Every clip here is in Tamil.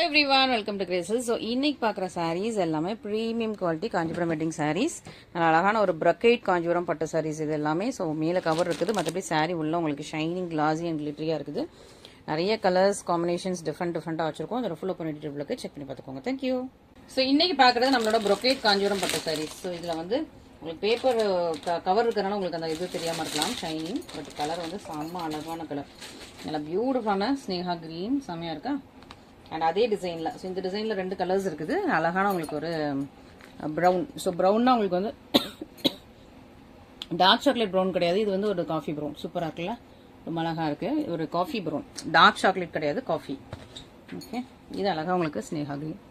Everyone welcome to Graces. So இன்னைக்கு பார்க்குற சாரீஸ் எல்லாமே premium quality Kanchipuram wedding sarees. நல்லா அழகான ஒரு ப்ரொக்கேட் காஞ்சிபுரம் பட்டு சாரீஸ் இது எல்லாமே. ஸோ மேலே கவர் இருக்குது, மற்றபடி சாரீ உள்ள உங்களுக்கு ஷைனிங் கிளாஸி அண்ட் கிளிட்டரியாக இருக்குது. நிறைய கலர்ஸ் காம்பினேஷன்ஸ் டிஃப்ரெண்ட்டாக வச்சிருக்கோம். அதோட ஃபுல் ஓப்பன் டீட்டெயிலுக்கு செக் பண்ணி பார்த்துக்கோங்க. தேங்க்யூ. ஸோ இன்னைக்கு பார்க்குறது நம்மளோட ப்ரொக்கேட் காஞ்சிபுரம் பட்டு சாரீஸ். ஸோ இதில் வந்து உங்களுக்கு பேப்பர் கவர் இருக்கிறனால உங்களுக்கு அந்த இது தெரியாமல் இருக்கலாம் ஷைனிங். பட் கலர் வந்து செம்ம அழகான கலர், நல்லா பியூட்டிஃபுல்லான ஸ்னேகா கிரீன் செம்மையாக இருக்கா. அண்ட் அதே டிசைனில், ஸோ இந்த டிசைனில் 2 கலர்ஸ் இருக்குது. அழகான உங்களுக்கு ஒரு ப்ரௌன். ஸோ ப்ரௌன்னா உங்களுக்கு வந்து டார்க் சாக்லேட் ப்ரௌன் கிடையாது, இது வந்து ஒரு காஃபி ப்ரௌன். சூப்பராக இருக்குல்ல, ரொம்ப அழகாக இருக்குது. ஒரு காஃபி ப்ரௌன், டார்க் சாக்லேட் கிடையாது, காஃபி. ஓகே, இது அழகாக உங்களுக்கு ஸ்னேகா கிரீன்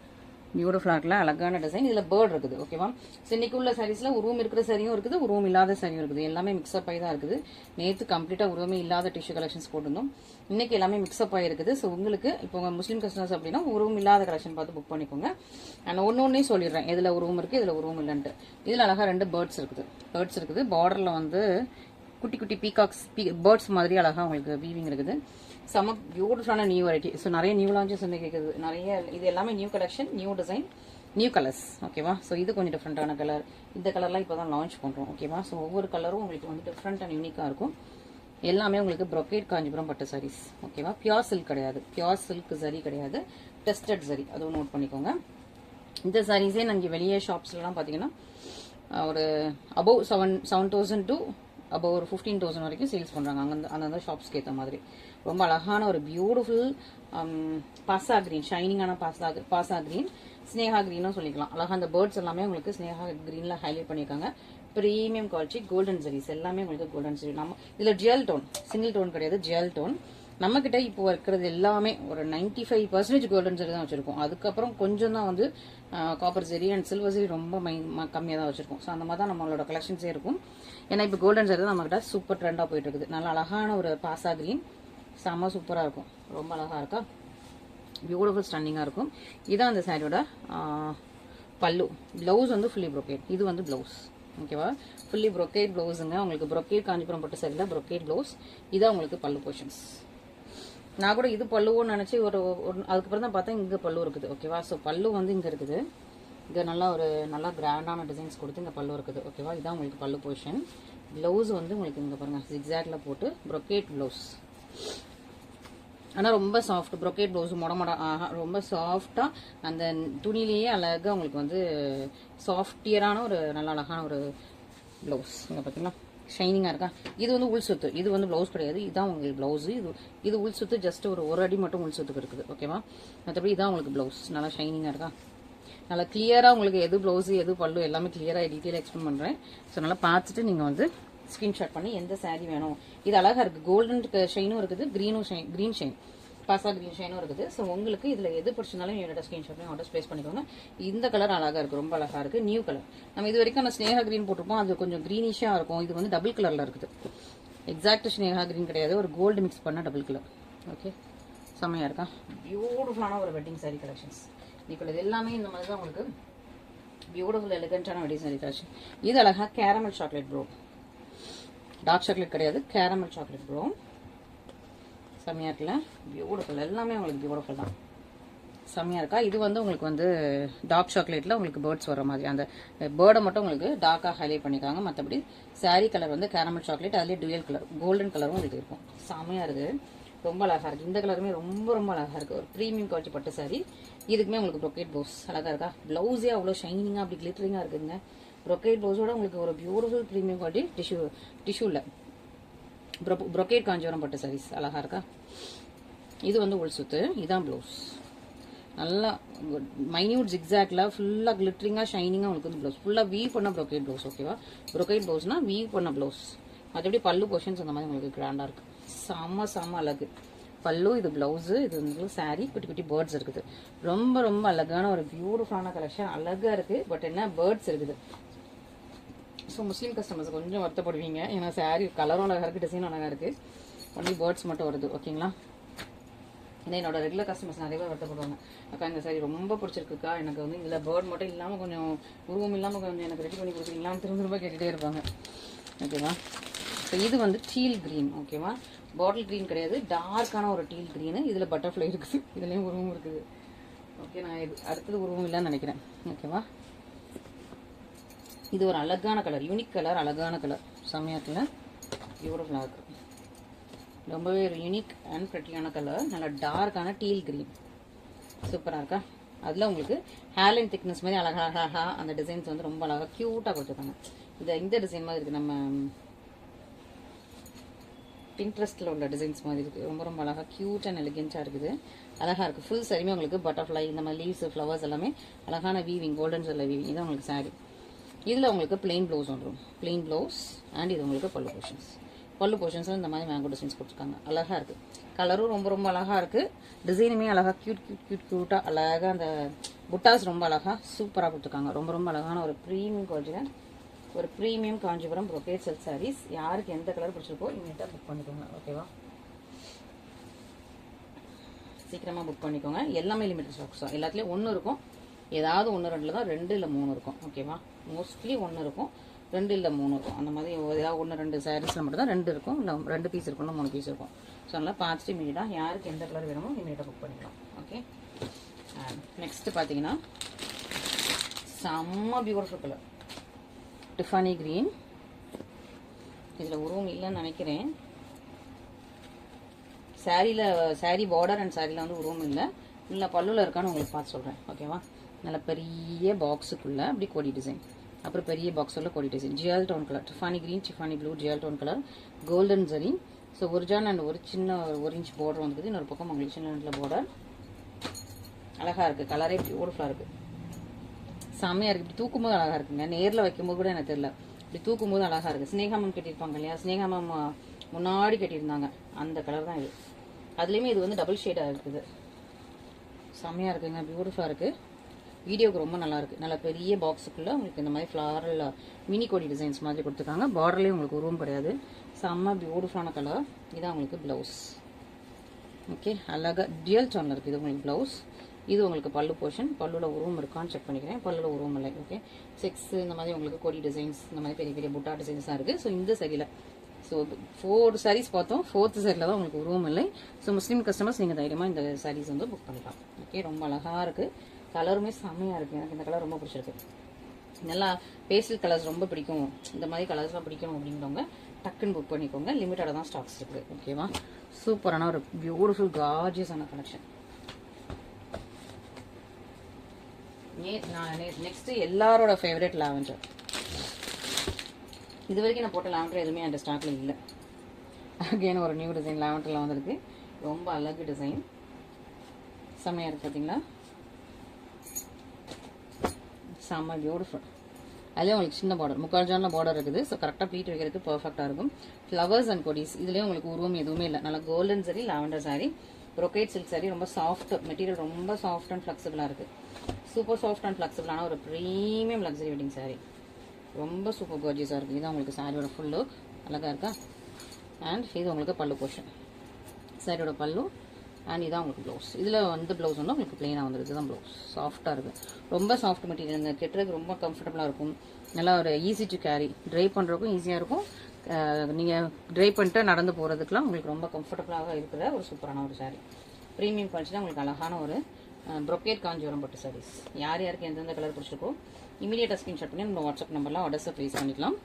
பியூட்டிஃபுல்லாக இருக்குல்ல, அழகான டிசைன். இதில் பேர்ட் இருக்குது. ஓகேவா. ஸோ இன்னைக்கு உள்ள சாரீஸில் உருவம் இருக்கிற சரியும் இருக்குது, உருவம் இல்லாத சரியும் இருக்குது. எல்லாமே மிக்ஸ்அப் ஆகி தான் இருக்குது. நேற்று கம்ப்ளீட்டாக உருவமே இல்லாத டிஷ்யூ கலெக்ஷன்ஸ் போட்டிருந்தோம். இன்னைக்கு எல்லாமே மிக்ஸ்அப் ஆகிருக்குது. ஸோ உங்களுக்கு இப்போ உங்கள் முஸ்லீம் கஸ்டமர்ஸ் அப்படின்னா உருவம் இல்லாத கலெக்ஷன் பார்த்து புக் பண்ணிக்கோங்க. நான் ஒன்னே சொல்லிடுறேன் எதில் உருவம் இருக்குது, இதில் உருவம் இல்லைன்ட்டு. இதில் அழகாக 2 பேர்ட்ஸ் இருக்குது. பார்டரில் வந்து குட்டி குட்டி பீகாக்ஸ் பேர்ட்ஸ் மாதிரி அழகாக உங்களுக்கு வீவிங் இருக்குது. செம பியூட்டிஃபுல்லான நியூ வெரைட்டி. ஸோ நிறைய நியூ லான்ச்சஸ் வந்து கேட்குது. நிறைய இது எல்லாமே new collection, new design, new colours. ஓகேவா. ஸோ இது கொஞ்சம் டிஃப்ரெண்ட்டான கலர். இந்த கலர்லாம் இப்போ தான் லான்ச் பண்ணுறோம். ஓகேவா. ஸோ ஒவ்வொரு கலரும் உங்களுக்கு வந்து டிஃப்ரெண்ட் அண்ட் யூனிக்காக இருக்கும். எல்லாமே உங்களுக்கு ப்ரொக்கேட் காஞ்சிபுரம் பட்டு சாரீஸ். ஓகேவா. பியூர் சில்க் கிடையாது, பியூர் சில்க் சரி கிடையாது, டெஸ்டட் சரி, அதுவும் நோட் பண்ணிக்கோங்க. இந்த சாரீஸே நாங்கள் வெளியே ஷாப்ஸ்லாம் பார்த்தீங்கன்னா ஒரு அபவ் 7,000 டு அபவ் ஒரு 15,000 வரைக்கும் சேல்ஸ் பண்ணுறாங்க அந்தந்த ஷாப்ஸ்க்கு ஏற்ற மாதிரி. ரொம்ப அழகான ஒரு பியூட்டிஃபுல் பாசா கிரீன், ஷைனிங்கான பாசா கிரீன், ஸ்னேகா கிரீனும் சொல்லிக்கலாம். அழகாக அந்த பேர்ட்ஸ் எல்லாமே உங்களுக்கு ஸ்னேகா கிரீனில் ஹைலைட் பண்ணியிருக்காங்க. ப்ரீமியம் குவாலிட்டி கோல்டன் ஜெரிஸ் எல்லாமே உங்களுக்கு கோல்டன் ஜெரி. நம்ம இதில் ஜுவல் டோன், சிங்கிள் டோன் கிடையாது, ஜுவல் டோன். நம்மக்கிட்ட இப்போ இருக்கிறது எல்லாமே ஒரு 95% கோல்டன் ஜெரி தான் வச்சுருக்கோம். அதுக்கப்புறம் கொஞ்சம் தான் வந்து காப்பர் ஜெரி அண்ட் சில்வர் ஜெரி ரொம்ப கம்மியாக தான் வச்சுருக்கோம். ஸோ அந்த மாதிரி தான் நம்மளோட கலெக்ஷன்ஸே இருக்கும். ஏன்னா இப்போ கோல்டன் ஜெரி தான் நம்மக்கிட்ட சூப்பர் ட்ரெண்டாக போயிட்டு இருக்குது. நல்லா அழகான ஒரு பாசா கிரீன், செம்ம சூப்பராக இருக்கும், ரொம்ப அழகாக இருக்கா, பியூட்டிஃபுல் ஸ்டன்னிங்காக இருக்கும். இதான் அந்த சாரியோட பல்லு. ப்ளவுஸ் வந்து ஃபுல்லி ப்ரொக்கேட். இது வந்து ப்ளவுஸ். ஓகேவா. ஃபுல்லி ப்ரொக்கேட் ப்ளவுஸுங்க. உங்களுக்கு ப்ரொக்கேட் காஞ்சிபுரம் பட்டு சரியில் ப்ரொக்கேட் ப்ளவுஸ். இதான் உங்களுக்கு பல்லு போர்ஷன்ஸ். நான் கூட இது பல்லுவோன்னு நினச்சி அதுக்கப்புறம் தான் பார்த்தேன் இங்கே பல்லு இருக்குது. ஓகேவா. ஸோ பல்லு வந்து இங்கே இருக்குது. இங்கே நல்லா கிராண்டான டிசைன்ஸ் கொடுத்து இங்கே பல்லு இருக்குது. ஓகேவா. இதான் உங்களுக்கு பல்லு போர்ஷன். ப்ளவுஸ் வந்து உங்களுக்கு இங்கே பாருங்கள் ஜிக்ஸாக்டில் போட்டு ப்ரொக்கேட் ப்ளவுஸ். ஆனால் ரொம்ப சாஃப்ட் ப்ரொக்கேட் ப்ளவுஸ், ரொம்ப சாஃப்டாக அந்த துணியிலேயே அழகாக உங்களுக்கு வந்து சாஃப்டியரான ஒரு நல்ல அழகான ஒரு ப்ளவுஸ். இங்கே பார்த்தீங்களா ஷைனிங்காக இருக்கா. இது வந்து உள் சுத்து, இது வந்து ப்ளவுஸ் கிடையாது, இதுதான் உங்களுக்கு ப்ளவுஸு. இது உள் சுத்து ஜஸ்ட் ஒரு அடி மட்டும் உள் சுத்துக்கு இருக்குது. ஓகேவா. மற்றபடி இதான் உங்களுக்கு ப்ளவுஸ். நல்லா ஷைனிங்காக இருக்கா, நல்லா கிளியராக உங்களுக்கு எது ப்ளவுஸு எது பல்லு எல்லாமே கிளியராக டீட்டெயிலாக எக்ஸ்பிளைன் பண்ணுறேன். ஸோ நல்லா பார்த்துட்டு நீங்கள் வந்து ஸ்க்ரீன்ஷாட் பண்ணி எந்த சாரீ வேணும். இது அழகாக இருக்குது, கோல்டன் ஷைனும் இருக்குது, க்ரீன் ஷைன், பாசா க்ரீன் ஷைனும் இருக்குது. ஸோ உங்களுக்கு இதில் எது பிடிச்சிருந்தாலும் என்னோட ஸ்க்ரீன்ஷாட் ஆர்டர் ப்ளேஸ் பண்ணிக்கோங்க. இந்த கலர் அழகாக இருக்குது, ரொம்ப அழகாக இருக்குது, நியூ கலர். நம்ம இது வரைக்கும் நான் ஸ்னேகா க்ரீன் போட்டிருப்போம், அது கொஞ்சம் க்ரீனிஷாக இருக்கும். இது வந்து டபுள் கலரில் இருக்குது. எக்ஸாக்ட் ஸ்னேகா க்ரீன் கிடையாது, ஒரு கோல்டு மிக்ஸ் பண்ண டபுள் கலர். ஓகே, செம்மையாக இருக்கா. பியூட்டிஃபுல்லான ஒரு வெட்டிங் சாரீ கலெக்ஷன்ஸ். இப்போ இது எல்லாமே இந்த மாதிரி தான் உங்களுக்கு பியூட்டிஃபுல் எலிகண்டான வெட்டிங் சாரீ கலெக்ஷன். இது அழகாக caramel chocolate brown, dark chocolate கிடையாது, கேரமல் சாக்லேட் ப்ரௌன். செம்மையாக இருக்குல்ல, பியூட்டிஃபுல். எல்லாமே உங்களுக்கு பியூட்டிஃபுல் தான், செம்மையாக இருக்கா. இது வந்து உங்களுக்கு வந்து டார்க் சாக்லேட்டில் உங்களுக்கு பேர்ட்ஸ் வர மாதிரி அந்த பேர்டை மட்டும் உங்களுக்கு டார்க்காக ஹைலைட் பண்ணிக்காங்க. மற்றபடி சாரீ கலர் வந்து கேரமல் சாக்லேட், அதுலேயே டுவல் கலர் கோல்டன் கலரும் உங்களுக்கு இருக்கும். செம்மையாக இருக்குது, ரொம்ப அழகாக இருக்குது. இந்த கலருமே ரொம்ப ரொம்ப அழகாக இருக்குது. ஒரு ப்ரீமியம் குவாலிட்டி பட்டு சாரீ. இதுக்குமே உங்களுக்கு ப்ரொக்கேட் ப்ளவுஸ் அழகாக இருக்கா. ப்ளவுஸே அவ்வளோ ஷைனிங்காக அப்படி கிளிட்டரிங்காக இருக்குதுங்க. ப்ரொக்கேட் ப்ளவுஸோட உங்களுக்கு ஒரு பியூட்டிஃபுல் ப்ரீமியம் குவாலிட்டி டிஷ்யூவில் ப்ரொக்கேட் காஞ்சிபுரம் பட்டு சாரீஸ் அழகாக இருக்கா. இது வந்து உள் சுத்து, இதுதான் ப்ளவுஸ். நல்லா மைன்யூட் ஜிக்ஸாக்டில் ஃபுல்லாக கிளிட்டரிங்காக ஷைனிங்காக உங்களுக்கு வந்து ப்ளவுஸ் ஃபுல்லாக வீவ் பண்ண ப்ரொக்கேட் ப்ளவுஸ். ஓகேவா. ப்ரொக்கேட் ப்ளவுஸ்னால் வீவ் பண்ண ப்ளவுஸ். மற்றபடி பல்லு போர்ஷன்ஸ் அந்த மாதிரி உங்களுக்கு கிராண்டாக இருக்குது. செம்ம அழகு பல்லு. இது ப்ளவுஸு, இது வந்து சாரீ, குட்டி குட்டி பேர்ட்ஸ் இருக்குது. ரொம்ப ரொம்ப அழகான ஒரு பியூட்டிஃபுல்லான கலெக்ஷன். அழகாக இருக்குது, பட் என்ன பேர்ட்ஸ் இருக்குது. ஸோ முஸ்லீம் கஸ்டமர்ஸ் கொஞ்சம் வருத்தப்படுவீங்க, ஏன்னா சாரீ கலரும் அழகாக இருக்குது, டிசைனும் அழகாக இருக்குது, ஒன்லி பேர்ட்ஸ் மட்டும் வருது. ஓகேங்களா. ஏன்னா என்னோட ரெகுலர் கஸ்டமர்ஸ் நிறைய பேர் வருத்தப்படுவாங்க, அக்கா இந்த சாரீ ரொம்ப பிடிச்சிருக்குக்கா, எனக்கு வந்து இதில் பேர்ட் மட்டும் இல்லாமல் கொஞ்சம் உருவம் இல்லாமல் கொஞ்சம் எனக்கு ரெடி பண்ணி கொடுக்குறீங்களான்னு திரும்ப கேட்டுகிட்டே இருப்பாங்க. ஓகேவா. ஸோ இது வந்து டீல் க்ரீன். ஓகேவா. பாட்டில் க்ரீன் கிடையாது, டார்க்கான ஒரு டீல் க்ரீனு. இதில் பட்டர்ஃப்ளை இருக்குது, இதுலேயும் உருவம் இருக்குது. ஓகே, நான் அடுத்தது உருவம் இல்லைன்னு நினைக்கிறேன். ஓகேவா, இது ஒரு அழகான கலர், யூனிக் கலர், அழகான கலர், செம்மையாக்குல பியூட்டிஃபுல்லாக இருக்கு. ரொம்பவே ஒரு யூனிக் அண்ட் ப்ரெட்டியான கலர், நல்லா டார்க்கான டீல் கிரீன், சூப்பராக இருக்கா. அதில் உங்களுக்கு ஹேர்லைன் திக்னஸ் மாதிரி அழகாக அந்த டிசைன்ஸ் வந்து ரொம்ப அழகாக க்யூட்டாக கொடுத்துருக்காங்க. இந்த டிசைன் மாதிரி இருக்குது, நம்ம பின்ட்ரெஸ்ட்டில் உள்ள டிசைன்ஸ் மாதிரி இருக்குது. ரொம்ப ரொம்ப அழகாக க்யூட் அண்ட் எலிகென்ட்டாக இருக்குது, அழகாக இருக்குது. ஃபுல் சரியுமே உங்களுக்கு பட்டர்ஃப்ளை இந்த மாதிரி லீவ்ஸ் ஃப்ளவர்ஸ் எல்லாமே அழகான வீவிங், கோல்டன் ஜெல்ல வீவிங். இதான் உங்களுக்கு சாரீ. இதில் உங்களுக்கு பிளெயின் ப்ளவுஸ் வந்துடும், பிளெயின் ப்ளவுஸ். அண்ட் இது உங்களுக்கு பல்லு போர்ஷன்ஸ். பல்லு போர்ஷன்ஸில் இந்த மாதிரி மேங்கோ டிசைன்ஸ் கொடுத்துருக்காங்க, அழகாக இருக்குது. கலரும் ரொம்ப ரொம்ப அழகாக இருக்குது, டிசைனுமே அழகாக க்யூட்டாக அழகாக. அந்த புட்டாஸ் ரொம்ப அழகாக சூப்பராக கொடுத்துருக்காங்க. ரொம்ப ரொம்ப அழகான ஒரு ப்ரீமியம் குவாலிட்டியில் ஒரு premium Kanchipuram brocade silk sarees. யாருக்கு எந்த கலர் பிடிச்சிருக்கோ இமீடியட்டாக புக் பண்ணிக்கோங்க. ஓகேவா, சீக்கிரமாக புக் பண்ணிக்கோங்க. எல்லாமே லிமிட்டட் ஸ்டாக்ஸ் தான், எல்லாத்துலேயும் ஒன்று இருக்கும், ஏதாவது ஒன்று ரெண்டில் தான் 2 இல்லை 3 இருக்கும். ஓகேவா, மோஸ்ட்லி 1 இருக்கும், 2 இல்லை 3 இருக்கும். அந்த மாதிரி ஏதாவது 1 2 சாரீஸில் மட்டும் தான் 2 இருக்கும், இல்லை 2 பீஸ் இருக்கும், 3 பீஸ் இருக்கும். ஸோ அதனால் பார்த்துட்டு இமீடியட்டாக யாருக்கு எந்த கலர் வேணுமோ இமீடியட்டாக புக் பண்ணிக்கலாம். ஓகே, நெக்ஸ்ட்டு பார்த்தீங்கன்னா செம்ம பியூட்டிஃபுல் கலர் டிஃபானி கிரீன். இதில் உருவம் இல்லைன்னு நினைக்கிறேன். சாரீ பார்டர் அண்ட் சாரியில் வந்து உருவம் இல்லை பல்லுவில் இருக்கான்னு உங்களுக்கு பார்த்து சொல்கிறேன். ஓகேவா, நல்ல பெரிய பாக்ஸுக்குள்ளே அப்படி கொடி டிசைன், அப்புறம் பெரிய பாக்ஸுள்ள கொடி design, jewel tone colour, Tiffany green, Tiffany blue, jewel tone colour, golden zari. So ஒரு ஜான் அண்ட் ஒரு சின்ன 1 இன்ச் பார்டர் வந்துக்குது. இன்னொரு பக்கம் உங்களுக்கு சின்ன பார்டர், அழகாக இருக்குது. கலரே பியூட்டிஃபுல்லாக இருக்குது, செம்மையாக இருக்குது. இப்படி தூக்கும்போது அழகாக இருக்குங்க, நேரில் வைக்கும்போது கூட எனக்கு தெரியல, இப்படி தூக்கும்போது அழகாக இருக்குது. ஸ்னேகா மேம் கட்டியிருப்பாங்க இல்லையா, ஸ்னேகா மேம் முன்னாடி கட்டியிருந்தாங்க, அந்த கலர் தான் இது. அதுலேயுமே இது வந்து டபுள் ஷேடாக இருக்குது, செம்மையாக இருக்குங்க, பியூட்டிஃபுல்லாக இருக்குது. வீடியோக்கு ரொம்ப நல்லா இருக்குது. நல்ல பெரிய பாக்ஸுக்குள்ளே உங்களுக்கு இந்த மாதிரி ஃப்ளாரல் மினி கோடி டிசைன்ஸ் மாதிரி கொடுத்துருக்காங்க. பார்டர்லேயும் உங்களுக்கு உருவம் கிடையாது, செம்ம பியூட்டிஃபுல்லான கலர். இதான் உங்களுக்கு ப்ளவுஸ். ஓகே, அழகாக டியல் டோனில் இருக்குது. இது உங்களுக்கு ப்ளவுஸ், இது உங்களுக்கு பல்லு போர்ஷன். பல்லுவில் உருவம் இருக்கான்னு செக் பண்ணிக்கிறேன். பல்லுவில் உருவம் இல்லை. ஓகே, செக்ஸ் இந்த மாதிரி உங்களுக்கு கொடி டிசைன்ஸ், இந்த மாதிரி பெரிய பெரிய புட்டா டிசைன்ஸ் தான் இருக்குது. ஸோ இந்த சரியில் 4 சாரீஸ் பார்த்தோம், 4th சாரியில் தான் உங்களுக்கு உருவம் இல்லை. ஸோ முஸ்லீம் கஸ்டமர்ஸ் நீங்கள் தைரியமாக இந்த சாரீஸ் வந்து புக் பண்ணிக்கலாம். ஓகே, ரொம்ப அழகாக இருக்குது, கலருமே செம்மையாக இருக்குது. எனக்கு இந்த கலர் ரொம்ப பிடிச்சிருக்கு. நல்லா பேஸ்டல் கலர்ஸ் ரொம்ப பிடிக்கும், இந்த மாதிரி கலர்ஸ்லாம் பிடிக்கும் அப்படிங்கிறவங்க டக்குன்னு புக் பண்ணிக்கோங்க. லிமிட்டடாக தான் ஸ்டாக்ஸ் இருக்குது. ஓகேவா, சூப்பரான ஒரு பியூட்டிஃபுல் கார்ஜியஸான கலெக்ஷன். நெக்ஸ்ட் எல்லாரோட ஃபேவரட் லாவெண்டர். இது வரைக்கும் நான் போட்ட லாவெண்டர் எதுவுமே அந்த ஸ்டாக்ல இல்லை. அகெயின் ஒரு நியூ டிசைன் லாவெண்டர்ல வந்திருக்கு, ரொம்ப அழகு டிசைன், செம்மையா இருக்கு. பார்த்தீங்களா, செம்ம பியூட்டிஃபுல். அதுலேயே உங்களுக்கு சின்ன பார்டர், 3/4 ஜானில் பார்டர் இருக்குது. ஸோ கரெக்டாக ப்ளீட் வைக்கிறதுக்கு பர்ஃபெக்டாக இருக்கும். ஃப்ளவர்ஸ் அண்ட் கொடிஸ், இதுலேயே உங்களுக்கு உருவம் எதுவுமே இல்லை. நல்லா golden sorry, lavender sorry, brocade silk sorry. ரொம்ப சாஃப்ட் மெட்டீரியல், ரொம்ப சாஃப்ட் அண்ட் ஃப்ளெக்சிபிளாக இருக்குது. சூப்பர் சாஃப்ட் அண்ட் ஃப்ளெக்சிபிளான ஒரு ப்ரீமியம் லக்ஸரி வெட்டிங் சாரி, ரொம்ப சூப்பர் கார்ஜியஸாக இருக்குது. இதுதான் உங்களுக்கு சாரியோட ஃபுல் லுக், அழகாக இருக்கா. அண்ட் இது உங்களுக்கு பல்லு போர்ஷன், சாரியோட பல்லு. அண்ட் இதான் உங்களுக்கு ப்ளவுஸ். இதில் வந்து ப்ளவுஸ் வந்து உங்களுக்கு பிளெயினாக வந்துடுது. இதுதான் ப்ளவுஸ், சாஃப்டாக இருக்குது, ரொம்ப சாஃப்ட் மெட்டீரியல். இந்த கெட்டுறதுக்கு ரொம்ப கம்ஃபர்டபுளாக இருக்கும். நல்லா ஒரு ஈஸி டு கேரி, ட்ரை பண்ணுறதுக்கும் ஈஸியாக இருக்கும். நீங்கள் ட்ரை பண்ணிட்டு நடந்து போகிறதுக்குலாம் உங்களுக்கு ரொம்ப கம்ஃபர்டபுளாக இருக்கிற ஒரு சூப்பரான ஒரு சாரி. ப்ரீமியம் குவாலிட்டியில் உங்களுக்கு அழகான ஒரு brocade காஞ்சிபுரம் பட்டு சாரீஸ். யார் யாருக்கு எந்தெந்த கலர் பிடிச்சிருக்கோ இமீடியட்டாக ஸ்க்ரீன்ஷாட் பண்ணி நம்ம வாட்ஸ்அப் நம்பர்லாம் ஆர்டர்ஸை ப்ளேஸ் பண்ணிக்கலாம்.